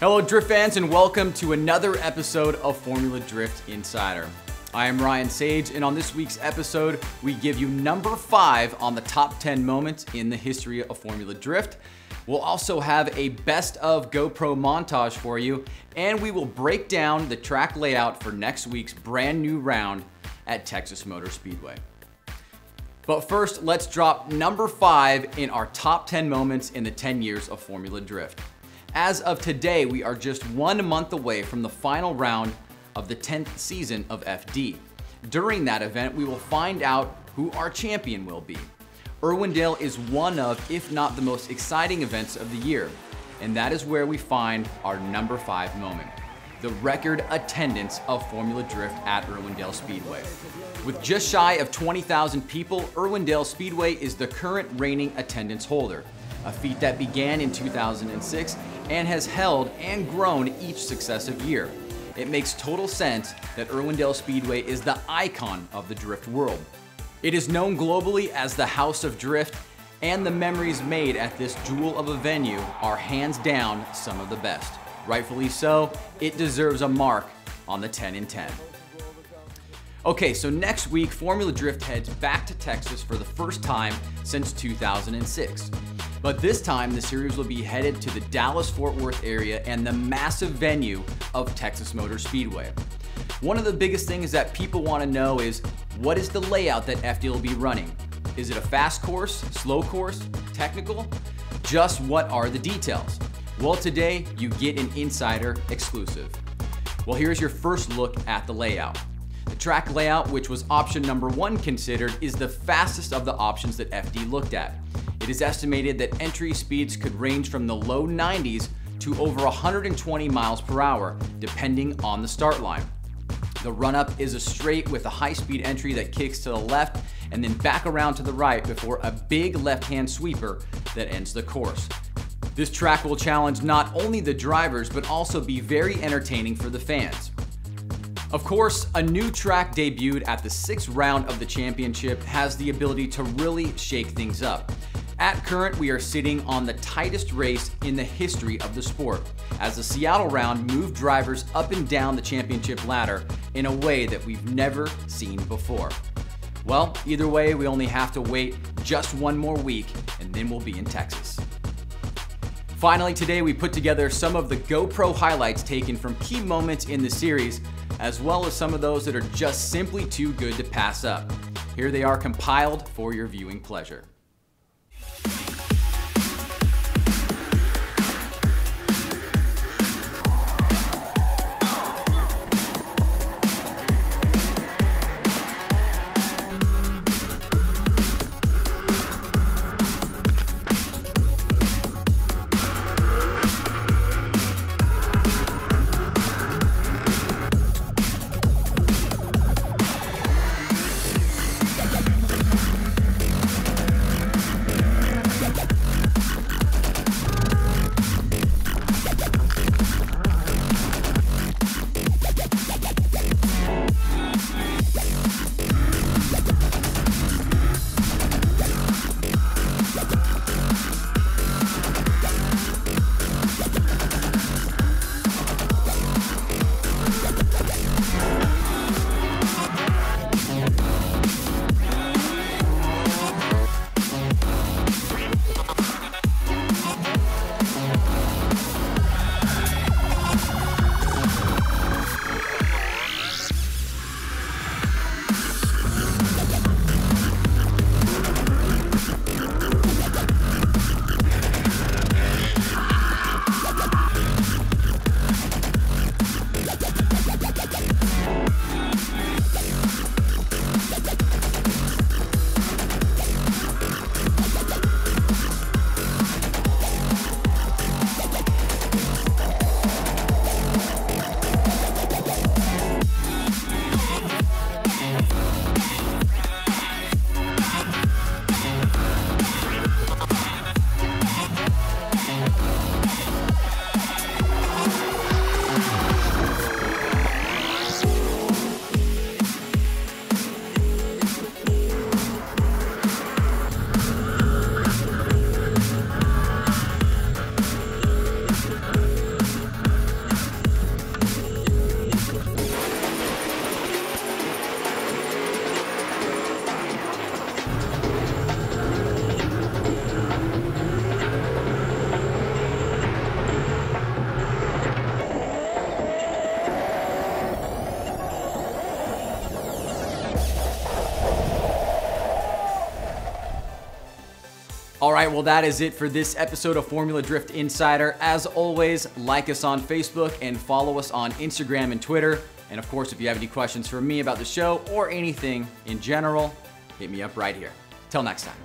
Hello Drift fans and welcome to another episode of Formula Drift Insider. I am Ryan Sage, and on this week's episode we give you number 5 on the top 10 moments in the history of Formula Drift. We'll also have a best of GoPro montage for you, and we will break down the track layout for next week's brand new round at Texas Motor Speedway. But first, let's drop number 5 in our top 10 moments in the 10 years of Formula Drift. As of today, we are just 1 month away from the final round of the 10th season of FD. During that event, we will find out who our champion will be. Irwindale is one of, if not the most exciting events of the year, and that is where we find our number 5 moment, the record attendance of Formula Drift at Irwindale Speedway. With just shy of 20,000 people, Irwindale Speedway is the current reigning attendance holder, a feat that began in 2006 and has held and grown each successive year. It makes total sense that Irwindale Speedway is the icon of the drift world. It is known globally as the House of Drift, and the memories made at this jewel of a venue are hands down some of the best. Rightfully so, it deserves a mark on the 10 in 10. Okay, so next week, Formula Drift heads back to Texas for the first time since 2006. But this time, the series will be headed to the Dallas-Fort Worth area and the massive venue of Texas Motor Speedway. One of the biggest things that people want to know is, what is the layout that FD will be running? Is it a fast course, slow course, technical? Just what are the details? Well, today you get an insider exclusive. Well, here's your first look at the layout. The track layout, which was option number 1 considered, is the fastest of the options that FD looked at. It is estimated that entry speeds could range from the low 90s to over 120 miles per hour, depending on the start line. The run-up is a straight with a high-speed entry that kicks to the left and then back around to the right before a big left-hand sweeper that ends the course. This track will challenge not only the drivers, but also be very entertaining for the fans. Of course, a new track debuted at the 6th round of the championship has the ability to really shake things up. At current, we are sitting on the tightest race in the history of the sport, as the Seattle round moved drivers up and down the championship ladder in a way that we've never seen before. Well, either way, we only have to wait just 1 more week and then we'll be in Texas. Finally, today we put together some of the GoPro highlights taken from key moments in the series, as well as some of those that are just simply too good to pass up. Here they are compiled for your viewing pleasure. right, well, that is it for this episode of Formula Drift Insider. As always, like us on Facebook and follow us on Instagram and Twitter. And of course, if you have any questions for me about the show or anything in general, hit me up right here. Till next time.